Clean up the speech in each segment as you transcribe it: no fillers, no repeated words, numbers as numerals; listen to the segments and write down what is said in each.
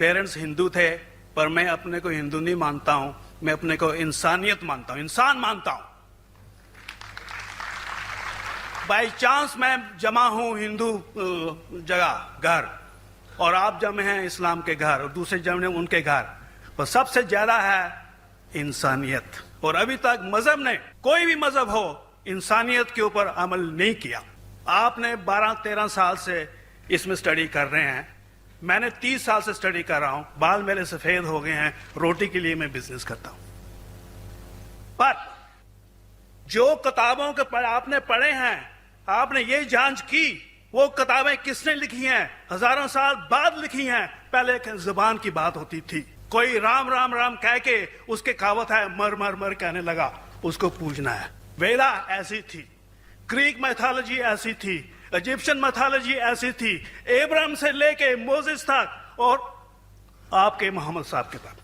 Parents Hindu थे, पर मैं अपने को हिंदू नहीं मानता हूं, मैं अपने को इंसानियत मानता हूं, इंसान मानता हूं। बाई चांस मैं जमा हूं हिंदू जगह घर, और आप जमे हैं इस्लाम के घर, और दूसरे जमे उनके घर, पर सबसे ज्यादा है इंसानियत। और अभी तक मजहब ने, कोई भी मजहब हो, इंसानियत के ऊपर अमल नहीं किया। आपने 12-13 साल से इसमें स्टडी कर रहे हैं, मैंने 30 साल से स्टडी कर रहा हूं, बाल मेरे सफेद हो गए हैं, रोटी के लिए मैं बिजनेस करता हूं। पर जो किताबों के आपने पढ़े हैं, आपने ये जांच की वो किताबें किसने लिखी हैं? हजारों साल बाद लिखी हैं। पहले एक जुबान की बात होती थी, कोई राम राम राम कह के उसके कहावत है मर मर मर कहने लगा, उसको पूजना है। वेदा ऐसी थी, ग्रीक मैथोलॉजी ऐसी थी, इजिप्शियन मैथोलॉजी ऐसी थी, इब्राहिम से लेके मोसेस तक, और आपके मोहम्मद साहब के पास,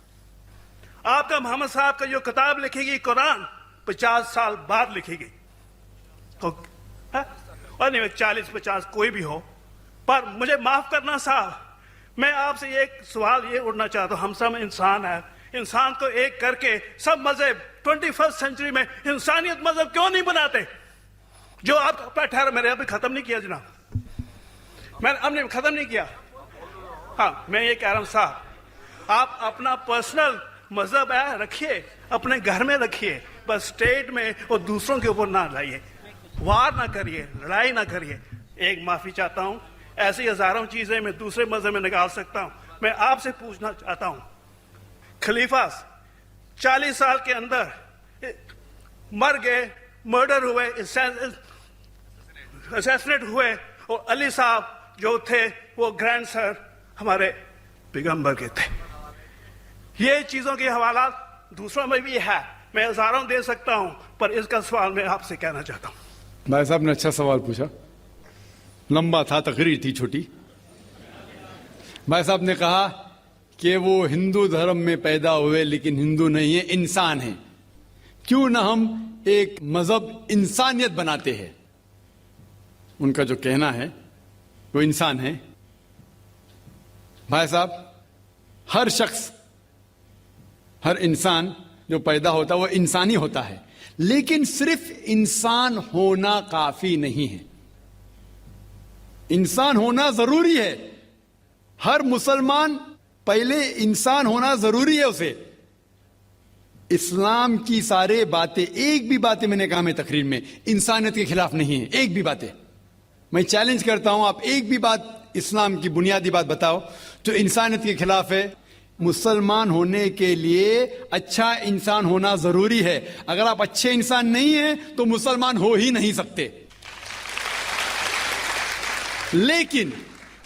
आपका मोहम्मद साहब का जो किताब लिखेगी कुरान 50 साल बाद लिखेगी, और नहीं 40-50 कोई भी हो। पर मुझे माफ करना साहब, मैं आपसे एक सवाल ये उठना चाहता हूं, हम सब इंसान है, इंसान को एक करके सब मजहब 21st सेंचुरी में इंसानियत मजहब क्यों नहीं बनाते? जो आप अपना ठहर, मैंने अभी खत्म नहीं किया जनाब, मैंने हमने खत्म नहीं किया। हाँ, मैं ये कह रहा हूं साहब, आप अपना पर्सनल मजहब है रखिए, अपने घर में रखिए, बस स्टेट में और दूसरों के ऊपर ना लाइए, वार ना करिए, लड़ाई ना करिए। एक माफी चाहता हूं, ऐसी हजारों चीजें मैं दूसरे मजहब में निकाल सकता हूं। मैं आपसे पूछना चाहता हूं, खलीफा 40 साल के अंदर मर गए, मर्डर हुए, असैसिनेट हुए, और अली साहब जो थे वो ग्रैंड सर हमारे पैगंबर के थे। ये चीजों के हवाला दूसरों में भी है, मैं हजारों दे सकता हूं, पर इसका सवाल मैं आपसे कहना चाहता हूं। भाई साहब ने अच्छा सवाल पूछा, लंबा था, तकरीर थी छोटी। भाई साहब ने कहा कि वो हिंदू धर्म में पैदा हुए लेकिन हिंदू नहीं है, इंसान है। क्यों ना हम एक मजहब इंसानियत बनाते हैं? उनका जो कहना है वो इंसान है। भाई साहब, हर शख्स, हर इंसान जो पैदा होता है वो इंसानी होता है, लेकिन सिर्फ इंसान होना काफी नहीं है। इंसान होना जरूरी है। हर मुसलमान पहले इंसान होना जरूरी है उसे। इस्लाम की सारे बातें, एक भी बातें मैंने कहा मैं तकरीर में, इंसानियत के खिलाफ नहीं है। एक भी बातें मैं चैलेंज करता हूं, आप एक भी बात इस्लाम की बुनियादी बात बताओ जो इंसानियत के खिलाफ है। मुसलमान होने के लिए अच्छा इंसान होना जरूरी है। अगर आप अच्छे इंसान नहीं हैं तो मुसलमान हो ही नहीं सकते। लेकिन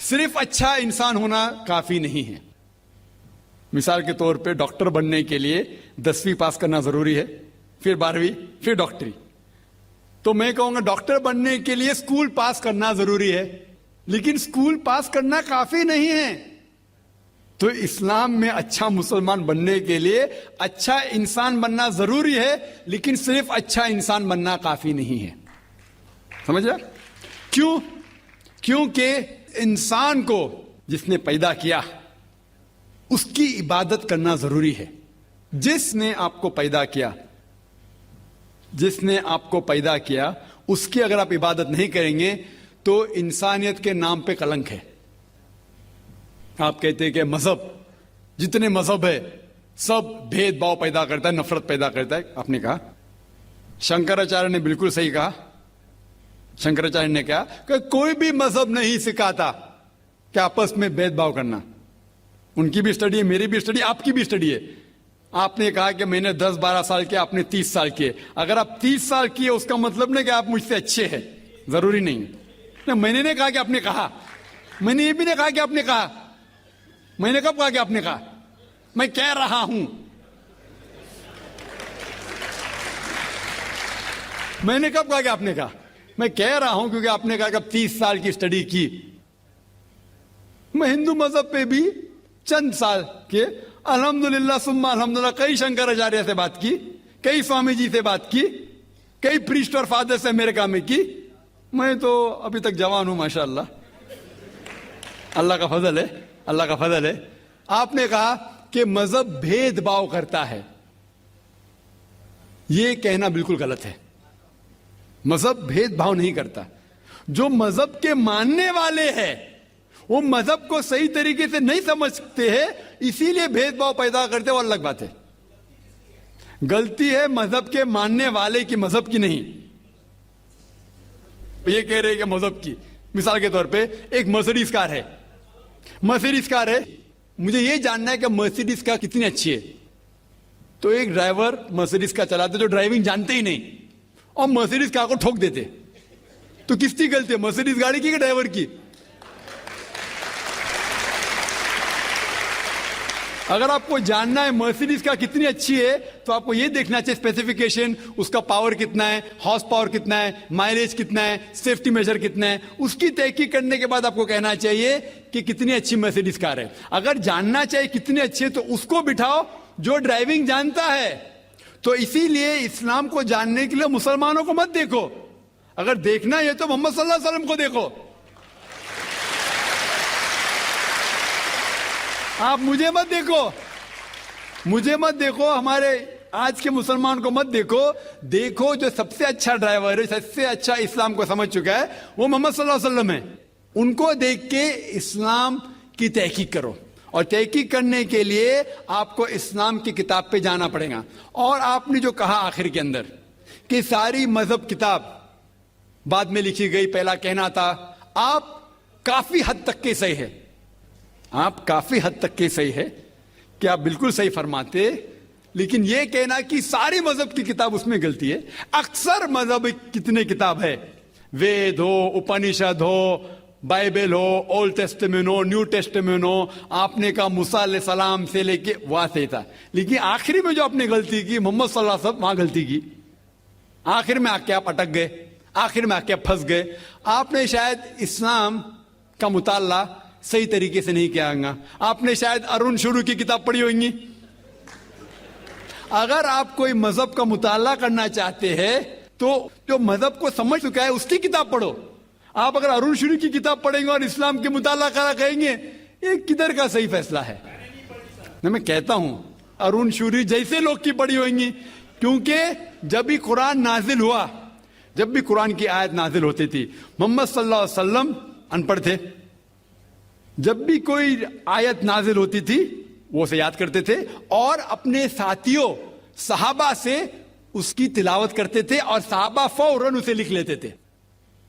सिर्फ अच्छा इंसान होना काफी नहीं है। मिसाल के तौर पे डॉक्टर बनने के लिए 10वीं पास करना जरूरी है, फिर 12वीं, फिर डॉक्टरी। तो मैं कहूंगा डॉक्टर बनने के लिए स्कूल पास करना जरूरी है, लेकिन स्कूल पास करना काफी नहीं है। तो इस्लाम में अच्छा मुसलमान बनने के लिए अच्छा इंसान बनना जरूरी है, लेकिन सिर्फ अच्छा इंसान बनना काफी नहीं है। समझ रहे? क्यों? क्योंकि इंसान को जिसने पैदा किया उसकी इबादत करना जरूरी है। जिसने आपको पैदा किया, जिसने आपको पैदा किया, उसकी अगर आप इबादत नहीं करेंगे तो इंसानियत के नाम पे कलंक है। आप कहते हैं कि मजहब, जितने मजहब है सब भेदभाव पैदा करता है, नफरत पैदा करता है। आपने कहा, शंकराचार्य ने बिल्कुल सही कहा। शंकराचार्य ने कहा कि कोई भी मजहब नहीं सिखाता कि आपस में भेदभाव करना। उनकी भी स्टडी है, मेरी भी स्टडी, आपकी भी स्टडी है। आपने कहा कि मैंने 10-12 साल किए, आपने 30 साल किए। अगर आप 30 साल किए उसका मतलब नहीं कि आप मुझसे अच्छे हैं, जरूरी नहीं है। मैंने नहीं कहा कि आपने कहा, मैंने ये भी नहीं कहा कि आपने कहा। मैंने कब कहा कि आपने कहा? मैं कह रहा हूं, मैंने कब कहा कि आपने कहा? मैं कह रहा हूं क्योंकि आपने कहा कि अब 30 साल की स्टडी की। मैं हिंदू मजहब पे भी चंद साल के, अल्हम्दुलिल्लाह सुम्मा अल्हम्दुलिल्लाह, कई शंकराचार्य से बात की, कई स्वामी जी से बात की, कई प्रीस्ट और फादर से अमेरिका में की। मैं तो अभी तक जवान हूं माशाअल्लाह, अल्लाह का फजल है, अल्लाह का फजल है। आपने कहा कि मजहब भेदभाव करता है। यह कहना बिल्कुल गलत है। मजहब भेदभाव नहीं करता। जो मजहब के मानने वाले हैं वो मजहब को सही तरीके से नहीं समझते हैं, इसीलिए भेदभाव पैदा करते हैं, और अलग बात है। गलती है मजहब के मानने वाले की, मजहब की नहीं। ये कह रहे हैं कि मजहब की, मिसाल के तौर पे एक मर्सिडीज कार है, मर्सिडीज कार है, मुझे ये जानना है कि मर्सिडीज कार कितनी अच्छी है। तो एक ड्राइवर मर्सिडीज कार चलाते जो ड्राइविंग जानते ही नहीं और मर्सिडीज कार को ठोक देते, तो किसकी गलती है, मर्सिडीज गाड़ी की कि ड्राइवर की? अगर आपको जानना है मर्सिडीज का कितनी अच्छी है तो आपको यह देखना चाहिए स्पेसिफिकेशन, उसका पावर कितना है, हॉर्स पावर कितना है, माइलेज कितना है, सेफ्टी मेजर कितना है। उसकी तहकीक करने के बाद आपको कहना चाहिए कि कितनी अच्छी मर्सिडीज कार है। अगर जानना चाहिए कितनी अच्छी है तो उसको बिठाओ जो ड्राइविंग जानता है। तो इसीलिए इस्लाम को जानने के लिए मुसलमानों को मत देखो, अगर देखना है तो मोहम्मद सल्लल्लाहु अलैहि वसल्लम को देखो। आप मुझे मत देखो, मुझे मत देखो, हमारे आज के मुसलमान को मत देखो। देखो जो सबसे अच्छा ड्राइवर है, सबसे अच्छा इस्लाम को समझ चुका है, वो मोहम्मद सल्लल्लाहु अलैहि वसल्लम है। उनको देख के इस्लाम की तहकीक करो, और तहकीक करने के लिए आपको इस्लाम की किताब पे जाना पड़ेगा। और आपने जो कहा आखिर के अंदर कि सारी मजहब किताब बाद में लिखी गई, पहला कहना था, आप काफी हद तक के सही है, आप काफी हद तक के सही है कि आप बिल्कुल सही फरमाते, लेकिन यह कहना कि सारी मजहब की किताब, उसमें गलती है। अक्सर मजहब कितने किताब है, वेद हो, उपनिषद हो, बाइबल हो, ओल्ड टेस्टामेंट हो, न्यू टेस्टामेंट हो, आपने कहा मूसा अलैहिस्सलाम से लेके वहां से था, लेकिन आखिरी में जो आपने गलती की, मोहम्मद सल्लल्लाहु अलैहि वसल्लम, वहां गलती की। आखिर में आके आप अटक गए, आखिर में आके आप फंस गए। आपने शायद इस्लाम का मुताला सही तरीके से नहीं किया होगा, आपने शायद अरुण शुरू की किताब पढ़ी होगी। अगर आप कोई मजहब का मुताला करना चाहते हैं तो जो मजहब को समझ चुका है उसकी किताब पढ़ो। आप अगर अरुण शुरू की किताब पढ़ेंगे और इस्लाम के मुताला करा कहेंगे, ये किधर का सही फैसला है? मैं कहता हूं अरुण शुरू जैसे लोग की पढ़ी होंगी, क्योंकि जब भी कुरान नाजिल हुआ, जब भी कुरान की आयत नाजिल होती थी, मोहम्मद सल्लल्लाहु अलैहि वसल्लम अनपढ़ थे। जब भी कोई आयत नाजिल होती थी वो उसे याद करते थे और अपने साथियों सहाबा से उसकी तिलावत करते थे, और सहाबा फौरन उसे लिख लेते थे।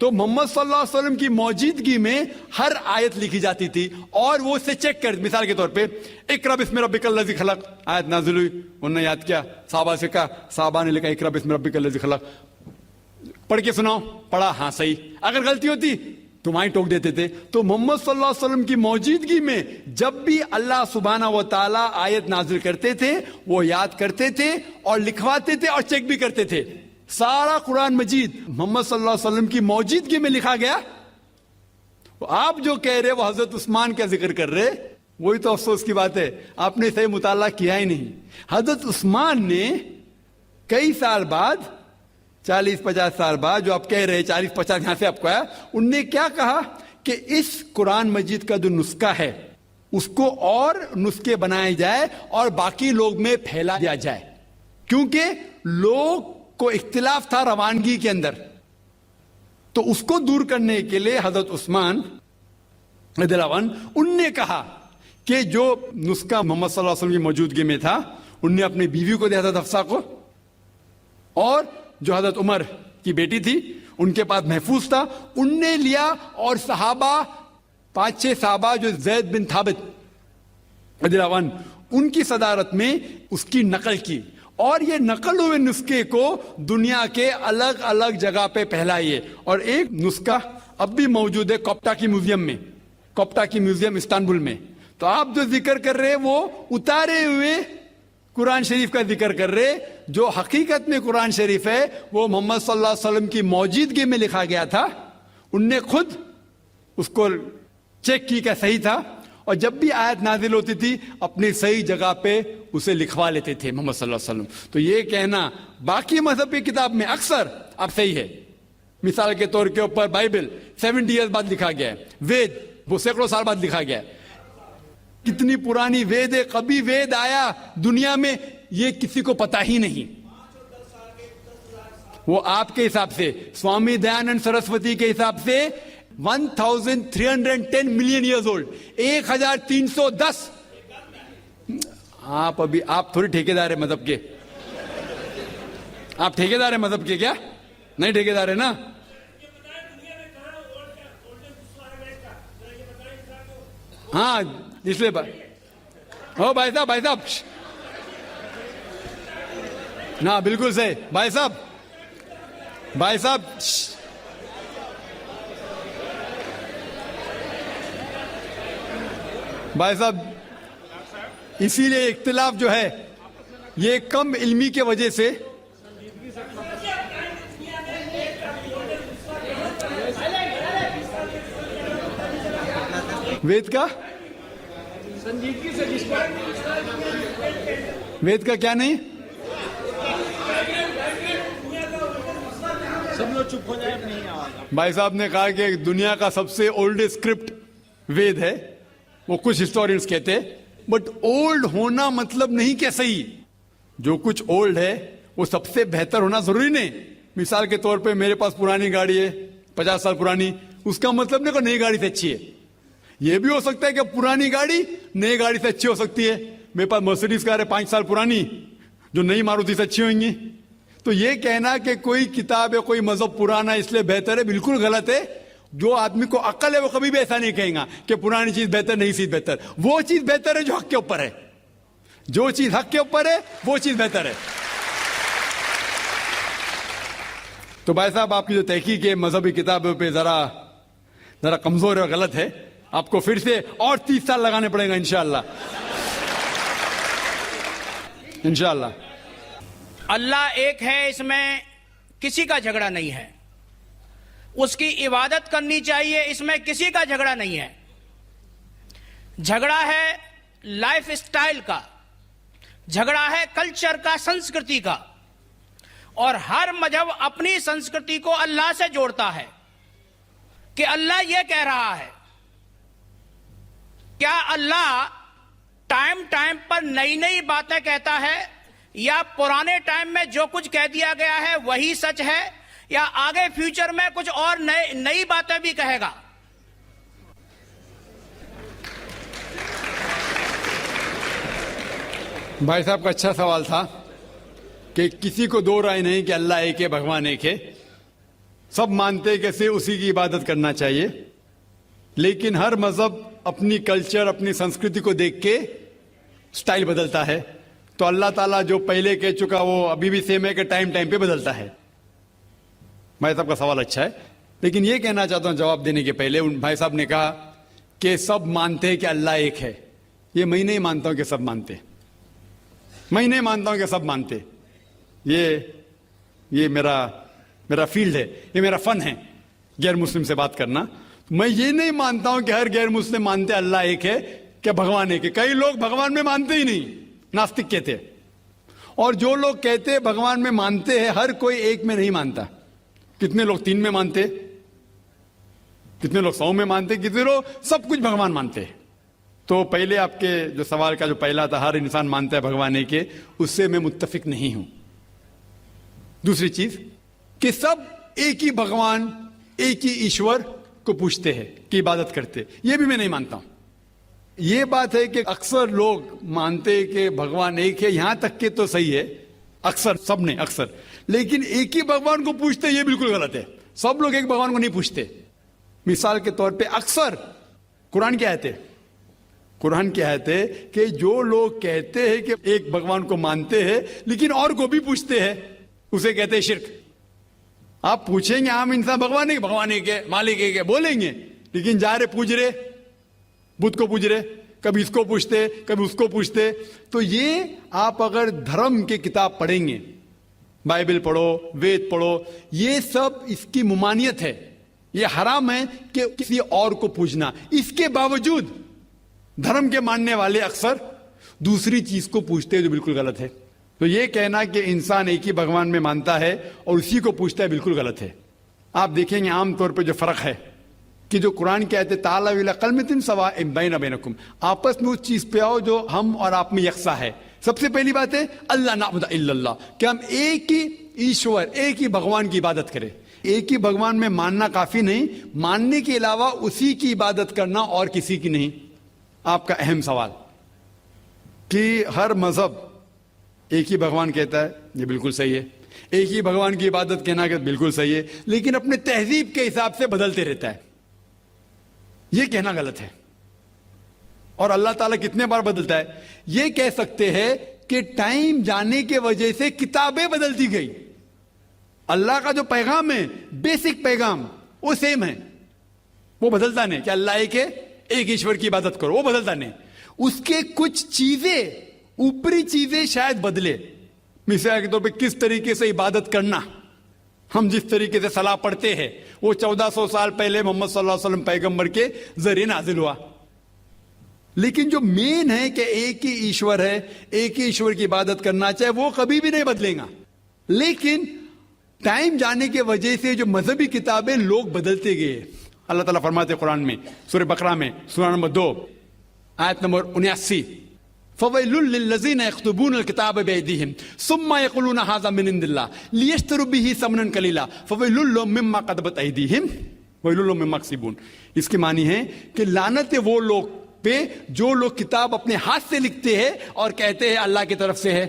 तो मोहम्मद सल्लल्लाहु अलैहि वसल्लम की मौजूदगी में हर आयत लिखी जाती थी और वो उसे चेक कर, मिसाल के तौर पे इक़रा बिस्मि रब्बिकल लज़ी खलक़ आयत नाजिल हुई, उन्होंने याद किया, सहाबा से कहा, सहाबा ने लिखा इक़रा बिस्मि रब्बिकल लज़ी खलक़, पढ़ के सुनाओ, पढ़ा, हाँ सही। अगर गलती होती तुम्हारी टोक देते थे। तो मोहम्मद सल्लल्लाहु अलैहि वसल्लम की मौजूदगी में जब भी अल्लाह सुब्हाना व तआला आयत नाजिल करते थे वो याद करते थे और लिखवाते थे और चेक भी करते थे। सारा कुरान मजीद मोहम्मद सल्लल्लाहु अलैहि वसल्लम की मौजूदगी में लिखा गया। आप जो कह रहे वो हजरत उस्मान का जिक्र कर रहे, वही तो अफसोस की बात है, आपने सही मुताला किया ही नहीं। हजरत उस्मान ने कई साल बाद, 40-50 साल बाद, जो आप कह रहे 40-50 यहां से आपको आया, उनने क्या कहा कि इस कुरान मजीद का जो नुस्खा है उसको और नुस्खे बनाए जाए और बाकी लोग में फैला दिया जाए, क्योंकि लोग को इख्तिलाफ था रवानगी के अंदर। तो उसको दूर करने के लिए हजरत उस्मान रज़ियल्लाहु अन्हु उनने कहा कि जो नुस्खा मोहम्मद सल्लल्लाहु अलैहि वसल्लम की मौजूदगी में था, उनने अपनी बीवी को दिया था हफ्सा को, और जो हजरत उमर की बेटी थी उनके पास महफूज था, उनने लिया, और सहाबा 5-6 सहाबा जो ज़ैद बिन थाबित रज़ियल्लाहु अन्हु उनकी सदारत में उसकी नकल की, और ये नकल हुए नुस्खे को दुनिया के अलग अलग जगह पे फैलाइए। और एक नुस्खा अब भी मौजूद है कोप्टा की म्यूजियम में, कोप्टा की म्यूजियम इस्तांबुल में। तो आप जो जिक्र कर रहे हैं वो उतारे हुए कुरान शरीफ का जिक्र कर रहे, जो हकीकत में कुरान शरीफ है वो मोहम्मद सल्लल्लाहु अलैहि वसल्लम की मौजूदगी में लिखा गया था। उनने खुद उसको चेक की क्या सही था, और जब भी आयत नाजिल होती थी अपनी सही जगह पे उसे लिखवा लेते थे मोहम्मद सल्लल्लाहु अलैहि वसल्लम। तो ये कहना बाकी मजहब की किताब में अक्सर अब सही है। मिसाल के तौर के ऊपर बाइबल 70 ईयर्स बाद लिखा गया है, वेद वो सैकड़ों साल बाद लिखा गया है, कितनी पुरानी वेद है, कभी वेद आया दुनिया में, ये किसी को पता ही नहीं। वो आपके हिसाब से, स्वामी दयानंद सरस्वती के हिसाब से 1310 मिलियन ईयर्स ओल्ड, 1310। आप थोड़ी ठेकेदार है मजहब के। आप ठेकेदार है मजहब के क्या? नहीं ठेकेदार है ना। हाँ, इसलिए ओ भाई साहब ना, बिल्कुल सही भाई साहब। भाई साहब, इसीलिए इख्तिलाफ जो है ये कम इल्मी के वजह से, वेद का वेद का क्या नहीं, सब लोग चुप हो जाए, नहीं आवाज। भाई साहब ने कहा कि दुनिया का सबसे ओल्डेस्ट स्क्रिप्ट वेद है, वो कुछ हिस्टोरियंस कहते हैं, बट ओल्ड होना मतलब नहीं कि सही। जो कुछ ओल्ड है वो सबसे बेहतर होना जरूरी नहीं। मिसाल के तौर पे मेरे पास पुरानी गाड़ी है 50 साल पुरानी, उसका मतलब नहीं कि नई गाड़ी से अच्छी है। यह भी हो सकता है कि पुरानी गाड़ी नई गाड़ी से अच्छी हो सकती है। मेरे पास मर्सिडीज कार है 5 साल पुरानी, जो नई मारुति से अच्छी होंगी। तो ये कहना कि कोई किताब है, कोई मजहब पुराना इसलिए बेहतर है, बिल्कुल गलत है। जो आदमी को अक्ल है वो कभी भी ऐसा नहीं कहेगा कि पुरानी चीज बेहतर, नई चीज बेहतर। वो चीज बेहतर है जो हक के ऊपर है। जो चीज हक के ऊपर है वो चीज बेहतर है। तो भाई साहब, आपकी जो तहकीक है मजहबी किताबों पे जरा कमजोर है और गलत है। आपको फिर से और 30 साल लगाने पड़ेगा इंशाअल्लाह। अल्लाह एक है, इसमें किसी का झगड़ा नहीं है। उसकी इबादत करनी चाहिए, इसमें किसी का झगड़ा नहीं है। झगड़ा है लाइफ स्टाइल का, झगड़ा है कल्चर का, संस्कृति का। और हर मजहब अपनी संस्कृति को अल्लाह से जोड़ता है कि अल्लाह यह कह रहा है। क्या अल्लाह टाइम टाइम पर नई नई बातें कहता है, या पुराने टाइम में जो कुछ कह दिया गया है वही सच है, या आगे फ्यूचर में कुछ और नई बातें भी कहेगा? भाई साहब का अच्छा सवाल था कि किसी को दो राय नहीं कि अल्लाह एक है, भगवान एक है। सब मानते कैसे उसी की इबादत करना चाहिए, लेकिन हर मजहब अपनी कल्चर, अपनी संस्कृति को देख के स्टाइल बदलता है। तो अल्लाह ताला जो पहले कह चुका वो अभी भी सेम है कि टाइम टाइम पे बदलता है। भाई साहब का सवाल अच्छा है, लेकिन ये कहना चाहता हूं जवाब देने के पहले, उन भाई साहब ने कहा कि सब मानते हैं कि अल्लाह एक है। ये मैं नहीं मानता हूं कि सब मानते, मैं नहीं मानता हूं कि सब मानते। ये मेरा फील्ड है, ये मेरा फन है गैर मुस्लिम से बात करना। मैं ये नहीं मानता हूं कि हर गैर मुस्लिम मानते अल्लाह एक है, कि भगवान एक है। कई लोग भगवान में मानते ही नहीं, नास्तिक कहते हैं। और जो लोग कहते हैं भगवान में मानते हैं, हर कोई एक में नहीं मानता। कितने लोग 3 में मानते, कितने लोग 100 में मानते, कितने लोग सब कुछ भगवान मानते हैं। तो पहले आपके जो सवाल का जो पहला था, हर इंसान मानता है भगवान एक है, उससे मैं मुत्तफिक नहीं हूं। दूसरी चीज कि सब एक ही भगवान, एक ही ईश्वर को पूछते हैं कि इबादत करते, ये भी मैं नहीं मानता हूं। ये बात है कि अक्सर लोग मानते हैं कि भगवान एक है, यहां तक के तो सही है, अक्सर, सब नहीं अक्सर, लेकिन एक ही भगवान को पूछते ये बिल्कुल गलत है। सब लोग एक भगवान को नहीं पूछते। मिसाल के तौर पे अक्सर कुरान की आयत है, कुरान की आयत है कि जो लोग कहते हैं कि एक भगवान को मानते हैं लेकिन और को भी पूछते हैं, उसे कहते हैं शिर्क। आप पूछेंगे आम इंसान भगवान एक है, मालिक एक है बोलेंगे, लेकिन जा रहे पूज रहे, बुद्ध को पूज रहे, कभी इसको पूछते कभी उसको पूछते। तो ये आप अगर धर्म की किताब पढ़ेंगे, बाइबल पढ़ो, वेद पढ़ो, ये सब इसकी मुमानियत है। ये हराम है कि किसी और को पूछना। इसके बावजूद धर्म के मानने वाले अक्सर दूसरी चीज को पूछते हैं जो बिल्कुल गलत है। तो ये कहना कि इंसान एक ही भगवान में मानता है और उसी को पूछता है बिल्कुल गलत है। आप देखेंगे आमतौर पर जो फर्क है कि जो कुरान की आयत ताला इला कलमतिन सवाइन बैना बैनकुम, आपस में उस चीज पे आओ जो हम और आप में यकसा है। सबसे पहली बात है अल्लाह नाबुद इल्लल्लाह, कि हम एक ही ईश्वर, एक ही भगवान की इबादत करें। एक ही भगवान में मानना काफी नहीं, मानने के अलावा उसी की इबादत करना और किसी की नहीं। आपका अहम सवाल कि हर मजहब एक ही भगवान कहता है, ये बिल्कुल सही है। एक ही भगवान की इबादत कहना कि बिल्कुल सही है, लेकिन अपने तहजीब के हिसाब से बदलते रहता है, ये कहना गलत है। और अल्लाह ताला कितने बार बदलता है? ये कह सकते हैं कि टाइम जाने के वजह से किताबें बदलती गई। अल्लाह का जो पैगाम है, बेसिक पैगाम, वो सेम है, वो बदलता नहीं कि अल्लाह एक है, एक ईश्वर की इबादत करो, वो बदलता नहीं। उसके कुछ चीजें, ऊपरी चीजें शायद बदले। मिसाल के तौर पे किस तरीके से इबादत करना, हम जिस तरीके से सलाह पढ़ते हैं वो 1400 साल पहले मोहम्मद सल्लल्लाहु अलैहि वसल्लम पैगंबर के जरिए नाजिल हुआ। लेकिन जो मेन है कि एक ही ईश्वर है, एक ही ईश्वर की इबादत करना चाहे, वो कभी भी नहीं बदलेगा। लेकिन टाइम जाने के वजह से जो मजहबी किताबें लोग बदलते गए। अल्लाह ताला फरमाते कुरान में सूरह बकरा में सूरा नंबर 2 आयत नंबर 79, फवैलुल लिल्लज़ीना यक्तुबून अलकिताब बिअयदीहिम सुम्मा यक़ूलून हाज़ा मिन इंदिल्लाह लियश्तरू बिही समनन कलीला फवैलुल लहुम मिम्मा क़दबत अयदीहिम वैलुल लहुम मिम्मा यक्सिबून। इसकी मानी है कि लानत है वो लोग पे जो लोग किताब अपने हाथ से लिखते हैं और कहते हैं अल्लाह की तरफ से है।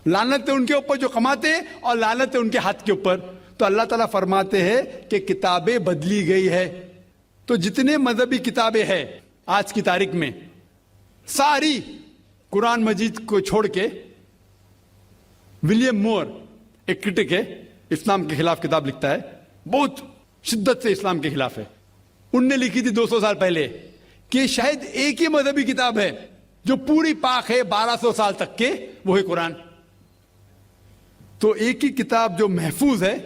लानत है उनके ऊपर जो कमाते हैं और लानत है उनके हाथ के ऊपर। तो अल्लाह ताला फरमाते हैं कि किताबें बदली गई है। तो जितने मजहबी किताबें हैं आज की तारीख में, सारी कुरान मजीद को छोड़ के, विलियम मोर एक क्रिटिक है, इस्लाम के खिलाफ किताब लिखता है, बहुत शिद्दत से इस्लाम के खिलाफ है। उनने लिखी थी 200 साल पहले कि शायद एक ही मजहबी किताब है जो पूरी पाक है 1200 साल तक के, वो है कुरान। तो एक ही किताब जो महफूज है,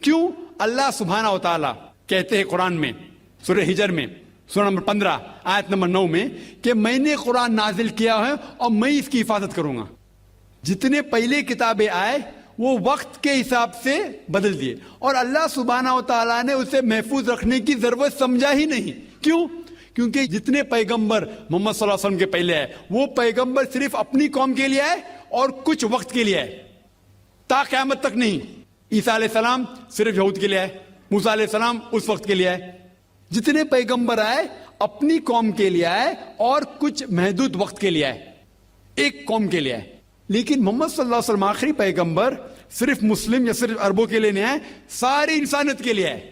क्यों? अल्लाह सुब्हानहू व तआला कहते हैं कुरान में सूरह हिजर में सूरा नंबर 15 आयत नंबर 9 में कि मैंने कुरान नाजिल किया है और मैं इसकी हिफाजत करूंगा। जितने पहले किताबें आए वो वक्त के हिसाब से बदल दिए और अल्लाह सुब्हानहू व तआला ने उसे महफूज रखने की जरूरत समझा ही नहीं। क्यों? क्योंकि जितने पैगंबर मोहम्मद सल्लल्लाहु अलैहि वसल्लम के पहले आए, वो पैगंबर सिर्फ अपनी कौम के लिए आए और कुछ वक्त के लिए आए, ता क़यामत तक नहीं। ईसा अलैहिस्सलाम सिर्फ यहूद के लिए आए, मूसा अलैहिस्सलाम उस वक्त के लिए आए। जितने पैगंबर आए अपनी कौम के लिए आए और कुछ महदूद वक्त के लिए आए, एक कौम के लिए आए। लेकिन मोहम्मद सल्लल्लाहु अलैहि वसल्लम आखिरी पैगंबर सिर्फ मुस्लिम या सिर्फ अरबों के लिए नहीं आए, सारी इंसानियत के लिए आए।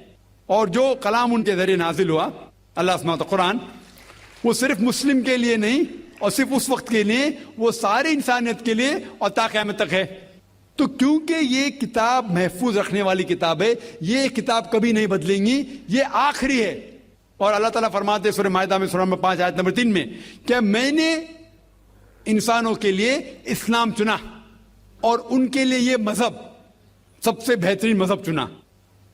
और जो कलाम उनके जरिए नाजिल हुआ, अल्लाह सुब्हानहू कुरान, वो सिर्फ मुस्लिम के लिए नहीं और सिर्फ उस वक्त के लिए, वो सारी इंसानियत के लिए और ता क़यामत तक है। तो क्योंकि ये किताब महफूज रखने वाली किताब है, ये किताब कभी नहीं बदलेंगी, ये आखिरी है। और अल्लाह ताला फरमाते सूरह माइदा में सूरा नंबर 5 आयत नंबर 3 में कि मैंने इंसानों के लिए इस्लाम चुना और उनके लिए ये मजहब सबसे बेहतरीन मजहब चुना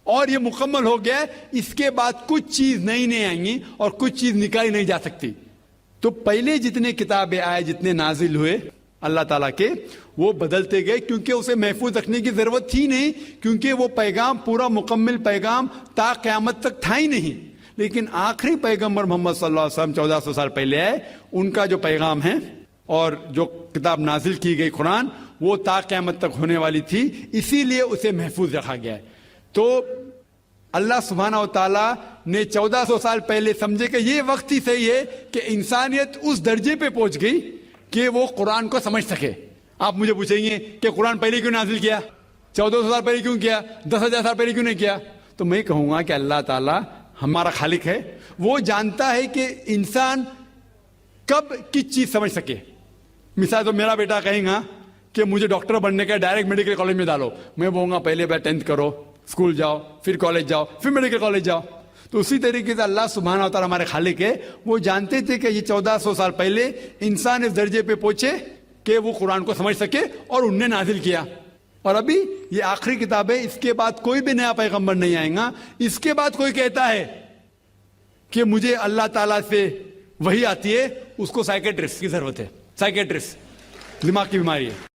और ये मुकम्मल हो गया। इसके बाद कुछ चीज नई नहीं आएंगी और कुछ चीज निकाली नहीं जा सकती। तो पहले जितने किताबें आए, जितने नाजिल हुए अल्लाह ताला के, वो बदलते गए क्योंकि उसे महफूज रखने की जरूरत थी नहीं, क्योंकि वो पैगाम पूरा मुकम्मल पैगाम ता क़यामत तक था ही नहीं। लेकिन आखिरी पैगंबर मोहम्मद सल्लल्लाहु अलैहि वसल्लम 1400 साल पहले आए, उनका जो पैगाम है और जो किताब नाजिल की गई कुरान, वो ता क़यामत तक होने वाली थी, इसीलिए उसे महफूज रखा गया है। तो अल्लाह सुब्हानहू व तआला ने 1400 साल पहले समझे कि ये वक्त ही सही है कि इंसानियत उस दर्जे पे पहुंच गई कि वो कुरान को समझ सके। आप मुझे पूछेंगे कि कुरान पहले क्यों नाजिल किया, 1400 साल पहले क्यों किया, 10,000 साल पहले क्यों नहीं किया? तो मैं कहूंगा कि अल्लाह ताला हमारा खालिक है, वो जानता है कि इंसान कब किस चीज समझ सके। मिसाल तो मेरा बेटा कहेगा कि मुझे डॉक्टर बनने का, डायरेक्ट मेडिकल कॉलेज में डालो, मैं बोलूंगा पहले 10th करो, स्कूल जाओ, फिर कॉलेज जाओ, फिर मेडिकल कॉलेज जाओ। तो उसी तरीके से अल्लाह सुब्हानहू व तआला हमारे खालिक है, वो जानते थे कि ये 1400 साल पहले इंसान इस दर्जे पे पहुंचे कि वो कुरान को समझ सके और उनने नाजिल किया। और अभी ये आखिरी किताब है, इसके बाद कोई भी नया पैगंबर नहीं आएगा। इसके बाद कोई कहता है कि मुझे अल्लाह ताला से वही आती है, उसको साइकेट्रिस्ट की जरूरत है। साइकेट्रिस्ट दिमाग की बीमारी है।